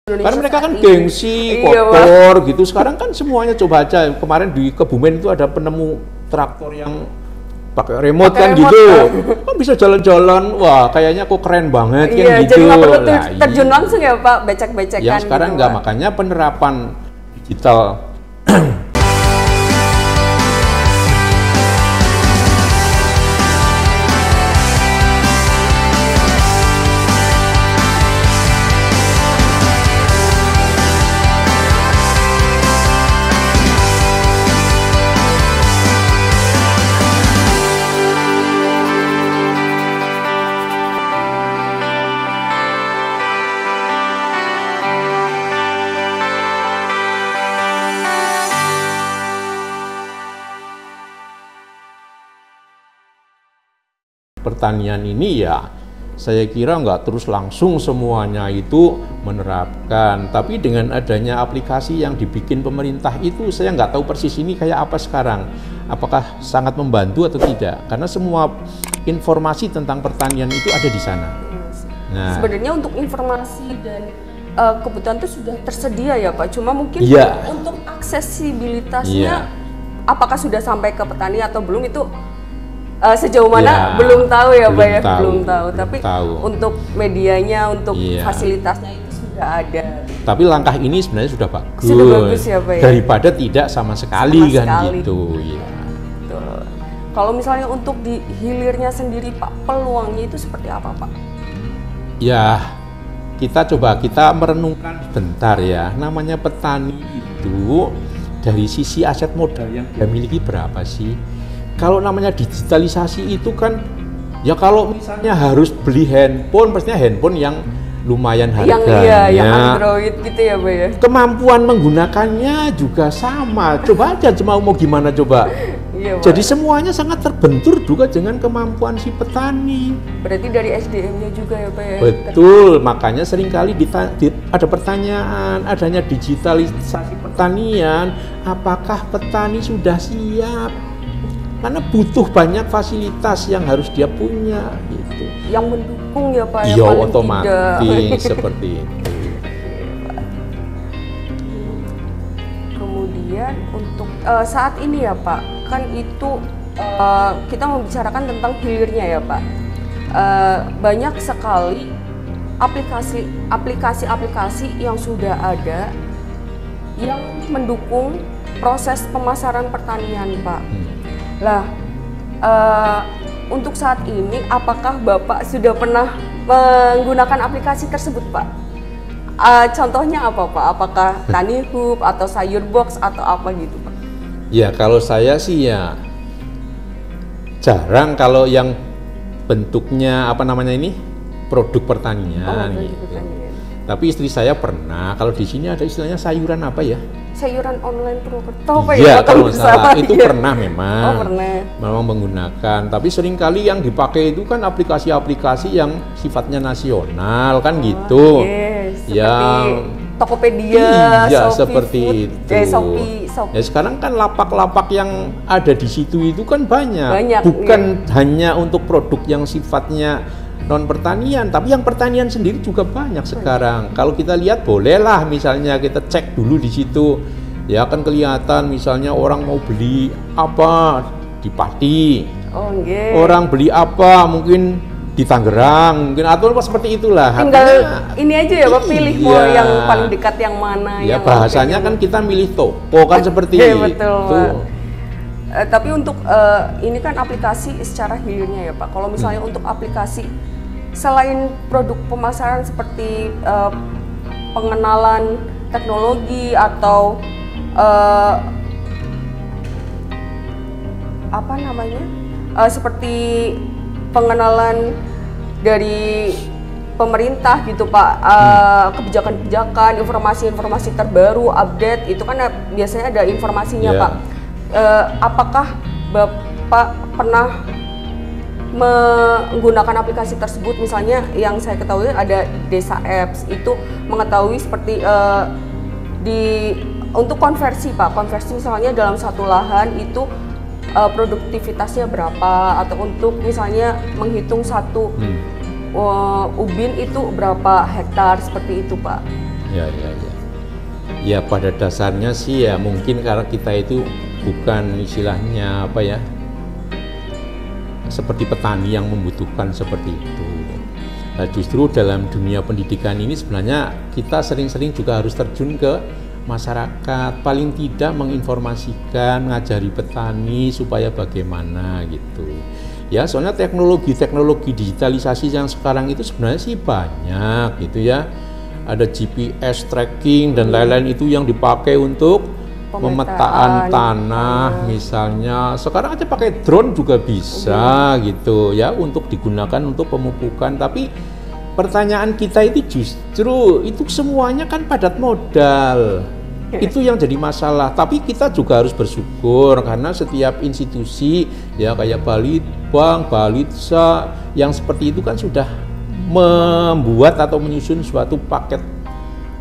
Karena mereka kan gengsi, kotor gitu. Sekarang kan semuanya coba aja. Kemarin di Kebumen itu ada penemu traktor yang pakai remote kan gitu. Kan bisa jalan-jalan. Wah, kayaknya kok keren banget kan gitu. Jadi nggak perlu terjun langsung ya Pak, becek-becekan. Ya sekarang gitu, nggak, makanya penerapan digital. Pertanian ini ya saya kira nggak terus langsung semuanya itu menerapkan, tapi dengan adanya aplikasi yang dibikin pemerintah itu saya nggak tahu persis ini kayak apa sekarang, apakah sangat membantu atau tidak, karena semua informasi tentang pertanian itu ada di sana. Nah, sebenarnya untuk informasi dan kebutuhan itu sudah tersedia ya Pak, cuma mungkin untuk aksesibilitasnya apakah sudah sampai ke petani atau belum itu sejauh mana belum tahu ya Pak ya, belum tahu. Tapi untuk medianya, untuk fasilitasnya itu sudah ada. Tapi langkah ini sebenarnya sudah bagus. Sudah bagus ya Pak ya. Daripada tidak sama sekali kan gitu ya. Betul. Kalau misalnya untuk di hilirnya sendiri Pak, peluangnya itu seperti apa Pak? Ya, kita merenungkan bentar ya. Namanya petani itu dari sisi aset modal yang dia miliki berapa sih? Kalau namanya digitalisasi itu kan, ya kalau misalnya harus beli handphone, pastinya handphone yang lumayan harganya. Yang Android gitu ya Pak ya. Kemampuan menggunakannya juga sama. Coba aja mau gimana coba. Jadi semuanya sangat terbentur juga dengan kemampuan si petani. Berarti dari SDM-nya juga ya Pak ya. Betul, makanya seringkali ada pertanyaan, adanya digitalisasi pertanian, apakah petani sudah siap? Karena butuh banyak fasilitas yang harus dia punya gitu. Yang mendukung ya Pak. Iya, otomatis seperti itu. Kemudian untuk saat ini ya Pak, kan itu kita membicarakan tentang hilirnya ya Pak. Banyak sekali aplikasi-aplikasi yang sudah ada yang mendukung proses pemasaran pertanian Pak. Lah, untuk saat ini, apakah Bapak sudah pernah menggunakan aplikasi tersebut, Pak? Contohnya apa, Pak? Apakah TaniHub atau Sayurbox atau apa gitu, Pak? Ya, kalau saya sih ya jarang kalau yang bentuknya apa namanya ini produk pertanian. Tapi istri saya pernah. Kalau di sini ada istilahnya sayuran apa ya? Sayuran online Purwokerto apa ya? Kalau salah itu pernah memang. Oh, pernah. Memang menggunakan. Tapi seringkali yang dipakai itu kan aplikasi-aplikasi yang sifatnya nasional kan gitu. Yang Tokopedia, Shopee seperti itu. Shopee. Ya sekarang kan lapak-lapak yang ada di situ itu kan banyak. Bukan hanya untuk produk yang sifatnya non pertanian, tapi yang pertanian sendiri juga banyak sekarang. Kalau kita lihat bolehlah misalnya kita cek dulu di situ, ya akan kelihatan misalnya orang mau beli apa di Pati, orang beli apa mungkin di Tangerang, mungkin atau seperti itulah. Tinggal ini aja ya Pak, pilih mau yang paling dekat yang mana. Ya bahasanya kan kita milih toko kan seperti itu. Betul. Tapi untuk ini kan aplikasi secara hilirnya ya Pak. Kalau misalnya untuk aplikasi selain produk pemasaran seperti pengenalan teknologi atau apa namanya seperti pengenalan dari pemerintah gitu Pak, kebijakan-kebijakan, informasi-informasi terbaru, update itu kan biasanya ada informasinya Pak. Apakah Bapak pernah menggunakan aplikasi tersebut? Misalnya yang saya ketahui ada Desa Apps, itu mengetahui seperti untuk konversi Pak, konversi misalnya dalam satu lahan itu produktivitasnya berapa, atau untuk misalnya menghitung satu ubin itu berapa hektar, seperti itu Pak. Ya pada dasarnya sih ya mungkin karena kita itu bukan istilahnya apa ya, seperti petani yang membutuhkan seperti itu. Nah, justru dalam dunia pendidikan ini sebenarnya kita sering-sering juga harus terjun ke masyarakat, paling tidak menginformasikan, ngajari petani supaya bagaimana gitu. Ya, soalnya teknologi digitalisasi yang sekarang itu sebenarnya sih banyak gitu ya. Ada GPS tracking dan lain-lain itu yang dipakai untuk pemetaan tanah misalnya. Sekarang aja pakai drone juga bisa gitu ya, untuk digunakan untuk pemupukan. Tapi pertanyaan kita itu justru itu semuanya kan padat modal. Itu yang jadi masalah. Tapi kita juga harus bersyukur karena setiap institusi ya kayak Balitbank, Balitsa yang seperti itu kan sudah membuat atau menyusun suatu paket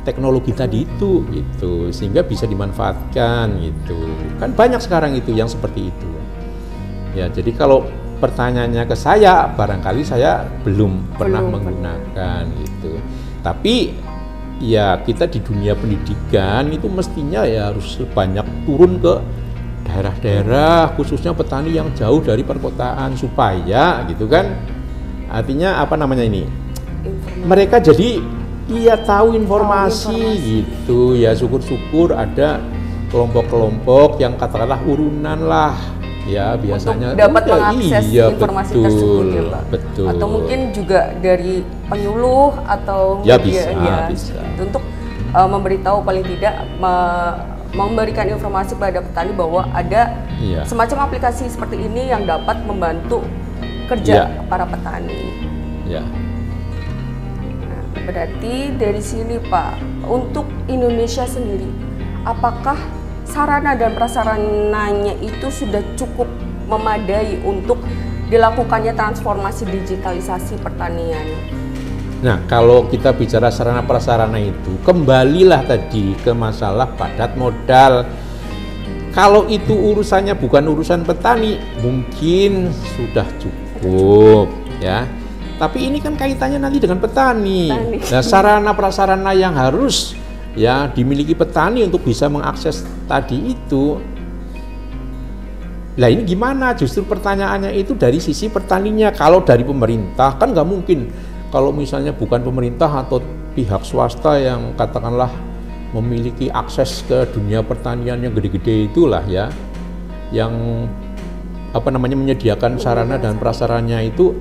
teknologi tadi itu gitu, sehingga bisa dimanfaatkan gitu. Kan banyak sekarang itu yang seperti itu. Ya, jadi kalau pertanyaannya ke saya, barangkali saya belum pernah menggunakan gitu. Tapi ya kita di dunia pendidikan itu mestinya ya harus banyak turun ke daerah-daerah, khususnya petani yang jauh dari perkotaan supaya gitu kan. Artinya apa namanya ini? Mereka jadi tahu informasi gitu ya. Syukur-syukur ada kelompok-kelompok yang katakanlah urunan lah ya, biasanya untuk dapat mengakses informasi tersebut ya Pak. Betul. Atau mungkin juga dari penyuluh atau ya bisa. Untuk memberitahu, paling tidak memberikan informasi pada petani bahwa ada semacam aplikasi seperti ini yang dapat membantu kerja para petani. Ya. Nah, berarti dari sini Pak, untuk Indonesia sendiri, apakah sarana dan prasarananya itu sudah cukup memadai untuk dilakukannya transformasi digitalisasi pertanian? Nah, kalau kita bicara sarana prasarana itu, kembalilah tadi ke masalah padat modal. Kalau itu urusannya bukan urusan petani, mungkin sudah cukup ya. Tapi ini kan kaitannya nanti dengan petani. Nah, sarana prasarana yang harus ya dimiliki petani untuk bisa mengakses tadi itu. Lah ini gimana? Justru pertanyaannya itu dari sisi petaninya. Kalau dari pemerintah kan nggak mungkin. Kalau misalnya bukan pemerintah atau pihak swasta yang katakanlah memiliki akses ke dunia pertanian yang gede-gede itulah ya, yang apa namanya menyediakan sarana dan prasarannya itu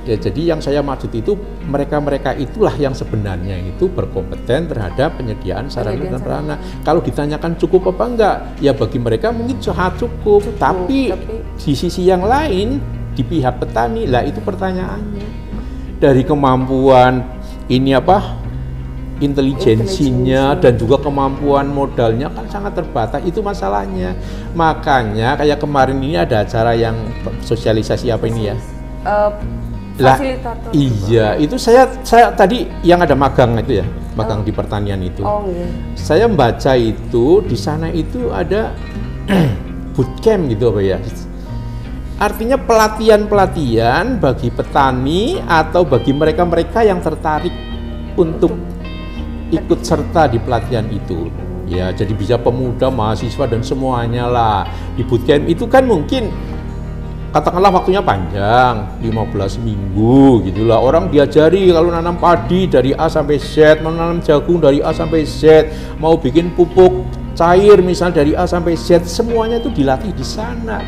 ya. Jadi yang saya maksud itu mereka itulah yang sebenarnya itu berkompeten terhadap penyediaan sarana dan prasarana. Kalau ditanyakan cukup apa enggak, ya bagi mereka mungkin sangat cukup. Tapi di sisi yang lain di pihak petani lah itu pertanyaannya, dari kemampuan ini apa intelijensinya dan juga kemampuan modalnya kan sangat terbatas, itu masalahnya. Makanya kayak kemarin ini ada acara yang sosialisasi apa ini ya, fasilitator. Iya, itu saya tadi yang ada magang itu ya, magang di pertanian itu. Saya membaca itu di sana itu ada bootcamp gitu apa ya. Artinya pelatihan bagi petani atau bagi mereka-mereka yang tertarik untuk ikut serta di pelatihan itu. Ya, jadi bisa pemuda, mahasiswa dan semuanya lah. Di bootcamp itu kan mungkin katakanlah waktunya panjang, 15 minggu gitulah. Orang diajari kalau nanam padi dari A sampai Z, menanam jagung dari A sampai Z, mau bikin pupuk cair misal dari A sampai Z, semuanya itu dilatih di sana.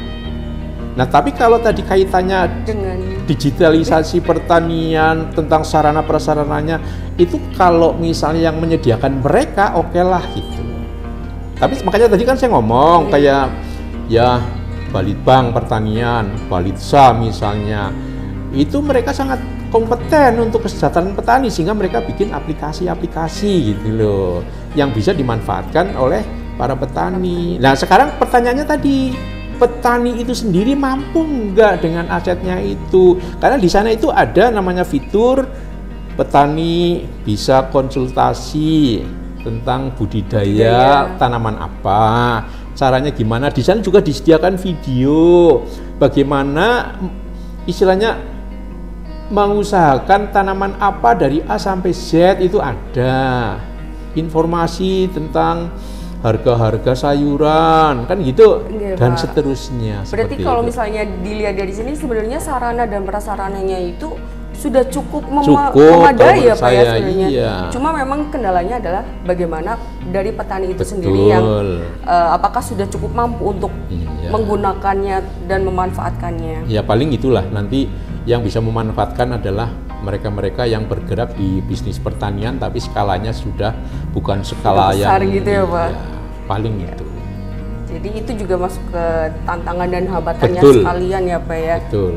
Nah, tapi kalau tadi kaitannya dengan digitalisasi pertanian, tentang sarana prasarananya, itu kalau misalnya yang menyediakan mereka, oke lah gitu. Tapi makanya tadi kan saya ngomong kayak ya Balitbank pertanian, Balitsa misalnya, itu mereka sangat kompeten untuk kesejahteraan petani sehingga mereka bikin aplikasi-aplikasi gitu loh yang bisa dimanfaatkan oleh para petani. Nah, sekarang pertanyaannya tadi, petani itu sendiri mampu enggak dengan asetnya itu? Karena di sana itu ada namanya fitur petani bisa konsultasi tentang budidaya tanaman apa, caranya gimana. Di sana juga disediakan video bagaimana istilahnya mengusahakan tanaman apa dari A sampai Z itu ada. Informasi tentang harga-harga sayuran kan gitu, dan Pak, seterusnya. Berarti kalau misalnya dilihat dari sini sebenarnya sarana dan prasarananya itu sudah cukup memadai ya Pak ya sebenarnya. Iya. Cuma memang kendalanya adalah bagaimana dari petani itu sendiri yang apakah sudah cukup mampu untuk menggunakannya dan memanfaatkannya. Ya paling itulah nanti yang bisa memanfaatkan adalah mereka-mereka yang bergerak di bisnis pertanian tapi skalanya sudah bukan skala besar yang gitu ya Pak. Ya, paling itu. Jadi itu juga masuk ke tantangan dan hambatannya sekalian ya Pak ya. Betul.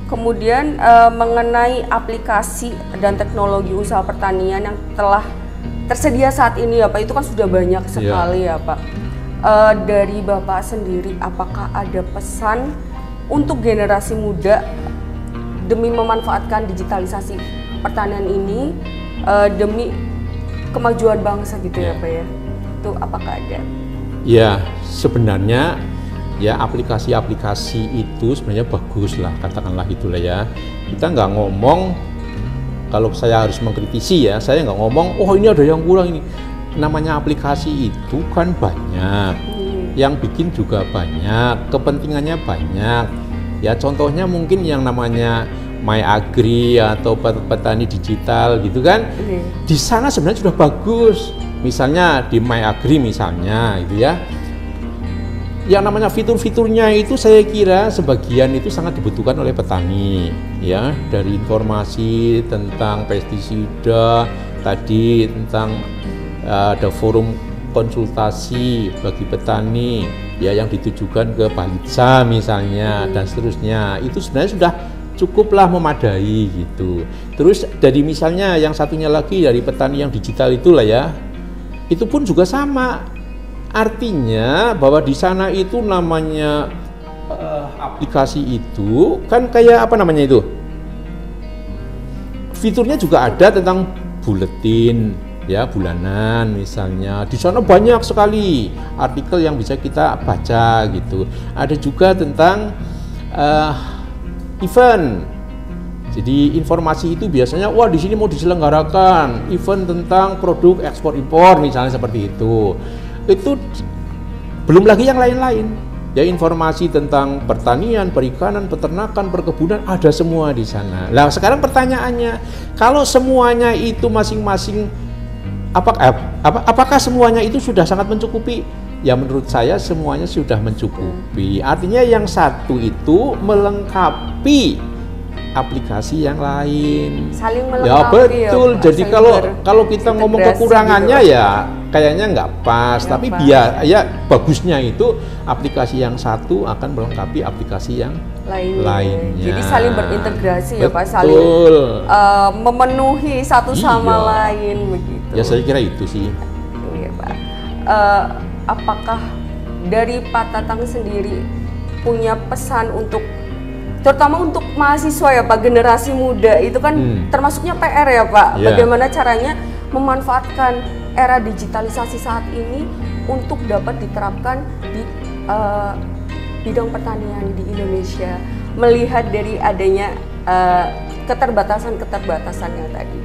Kemudian mengenai aplikasi dan teknologi usaha pertanian yang telah tersedia saat ini ya Pak, itu kan sudah banyak sekali ya Pak. Dari Bapak sendiri, apakah ada pesan untuk generasi muda demi memanfaatkan digitalisasi pertanian ini demi kemajuan bangsa gitu ya Pak ya? Itu apakah ada? Ya sebenarnya ya aplikasi-aplikasi itu sebenarnya bagus lah, katakanlah itulah ya. Kita nggak ngomong, kalau saya harus mengkritisi ya, saya nggak ngomong oh ini ada yang kurang ini. Namanya aplikasi itu kan banyak, yang bikin juga banyak, kepentingannya banyak. Ya contohnya mungkin yang namanya My Agri atau petani digital gitu kan. Di sana sebenarnya sudah bagus. Misalnya di My Agri misalnya gitu ya. Yang namanya fitur-fiturnya itu saya kira sebagian itu sangat dibutuhkan oleh petani ya, dari informasi tentang pestisida tadi, tentang ada forum konsultasi bagi petani ya yang ditujukan ke Balitsa misalnya dan seterusnya, itu sebenarnya sudah cukuplah memadai gitu. Terus dari misalnya yang satunya lagi dari petani yang digital itulah ya, itu pun juga sama. Artinya bahwa di sana itu namanya aplikasi itu kan kayak apa namanya itu, fiturnya juga ada tentang buletin ya bulanan misalnya. Di sana banyak sekali artikel yang bisa kita baca gitu. Ada juga tentang event. Jadi informasi itu biasanya wah di sini mau diselenggarakan event tentang produk ekspor impor misalnya seperti itu. Itu belum lagi yang lain-lain ya, informasi tentang pertanian, perikanan, peternakan, perkebunan ada semua di sana. Nah sekarang pertanyaannya, kalau semuanya itu masing-masing apakah semuanya itu sudah sangat mencukupi? Ya menurut saya semuanya sudah mencukupi. Artinya yang satu itu melengkapi aplikasi yang lain. Saling melengkapi. Ya betul. Ya, jadi kalau kita ngomong kekurangannya gitu, ya kayaknya nggak pas. Nggak tapi biar ya bagusnya itu aplikasi yang satu akan melengkapi aplikasi yang lainnya. Jadi saling berintegrasi ya Pak, saling memenuhi satu sama lain begitu. Ya saya kira itu sih. Iya Pak. Apakah dari Pak Tatang sendiri punya pesan untuk terutama untuk mahasiswa ya Pak, generasi muda itu kan termasuknya PR ya Pak, bagaimana caranya memanfaatkan era digitalisasi saat ini untuk dapat diterapkan di bidang pertanian di Indonesia, melihat dari adanya keterbatasan yang tadi.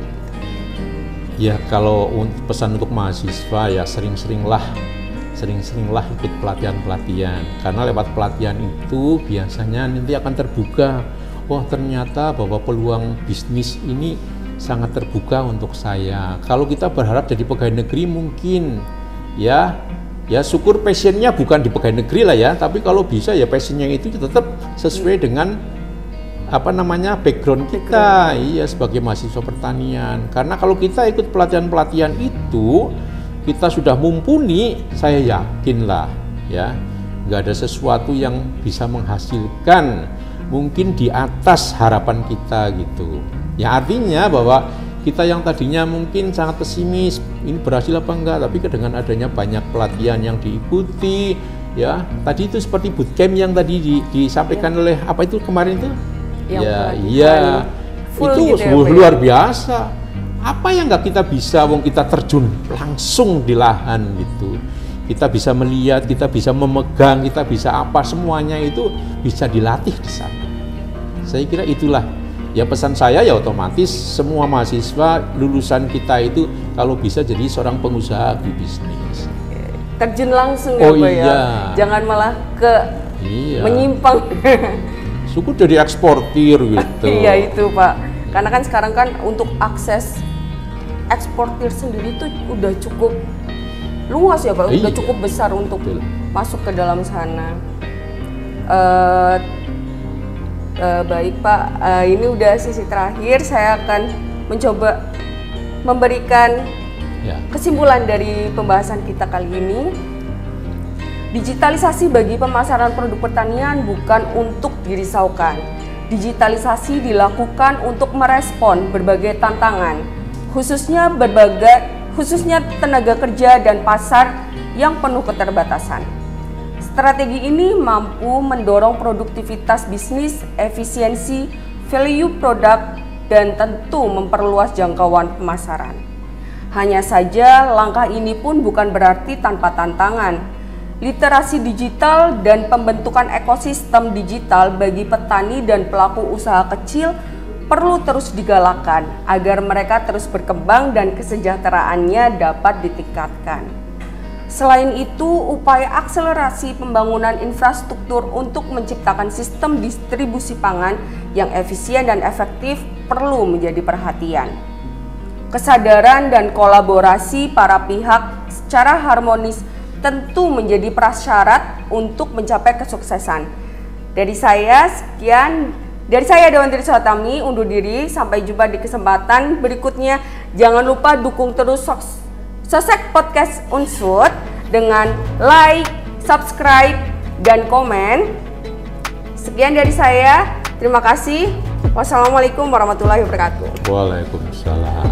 Ya kalau pesan untuk mahasiswa ya sering-seringlah ikut pelatihan-pelatihan, karena lewat pelatihan itu biasanya nanti akan terbuka, wah ternyata bahwa peluang bisnis ini sangat terbuka untuk saya. Kalau kita berharap jadi pegawai negeri mungkin ya syukur passionnya bukan di pegawai negeri lah ya, tapi kalau bisa ya passionnya itu tetap sesuai dengan background kita sebagai mahasiswa pertanian. Karena kalau kita ikut pelatihan-pelatihan itu kita sudah mumpuni, saya yakinlah ya nggak ada sesuatu yang bisa menghasilkan mungkin di atas harapan kita gitu ya. Artinya bahwa kita yang tadinya mungkin sangat pesimis ini berhasil apa enggak, tapi dengan adanya banyak pelatihan yang diikuti ya, tadi itu seperti bootcamp yang tadi disampaikan oleh apa itu kemarin itu itu gitu luar biasa. Apa yang nggak kita bisa, kita terjun langsung di lahan gitu. Kita bisa melihat, kita bisa memegang, kita bisa semuanya itu bisa dilatih di sana. Saya kira itulah Ya pesan saya ya otomatis semua mahasiswa lulusan kita itu kalau bisa jadi seorang pengusaha agribisnis. Terjun langsung ya Pak ya. Jangan malah menyimpang. Suku jadi eksportir gitu. Iya itu Pak. Karena kan sekarang kan untuk akses eksportir sendiri itu udah cukup luas ya Pak. Udah cukup besar untuk masuk ke dalam sana. Baik Pak, ini udah sesi terakhir. Saya akan mencoba memberikan kesimpulan dari pembahasan kita kali ini. Digitalisasi bagi pemasaran produk pertanian bukan untuk dirisaukan. Digitalisasi dilakukan untuk merespon berbagai tantangan, khususnya tenaga kerja dan pasar yang penuh keterbatasan. Strategi ini mampu mendorong produktivitas bisnis, efisiensi, value produk, dan tentu memperluas jangkauan pemasaran. Hanya saja langkah ini pun bukan berarti tanpa tantangan. Literasi digital dan pembentukan ekosistem digital bagi petani dan pelaku usaha kecil perlu terus digalakkan agar mereka terus berkembang dan kesejahteraannya dapat ditingkatkan. Selain itu, upaya akselerasi pembangunan infrastruktur untuk menciptakan sistem distribusi pangan yang efisien dan efektif perlu menjadi perhatian. Kesadaran dan kolaborasi para pihak secara harmonis tentu menjadi prasyarat untuk mencapai kesuksesan. Dari saya, sekian. Dari saya, Dewantri Suhatami, undur diri. Sampai jumpa di kesempatan berikutnya. Jangan lupa dukung terus Sosek Podcast Unsud dengan like, subscribe, dan komen. Sekian dari saya. Terima kasih. Wassalamualaikum warahmatullahi wabarakatuh. Waalaikumsalam.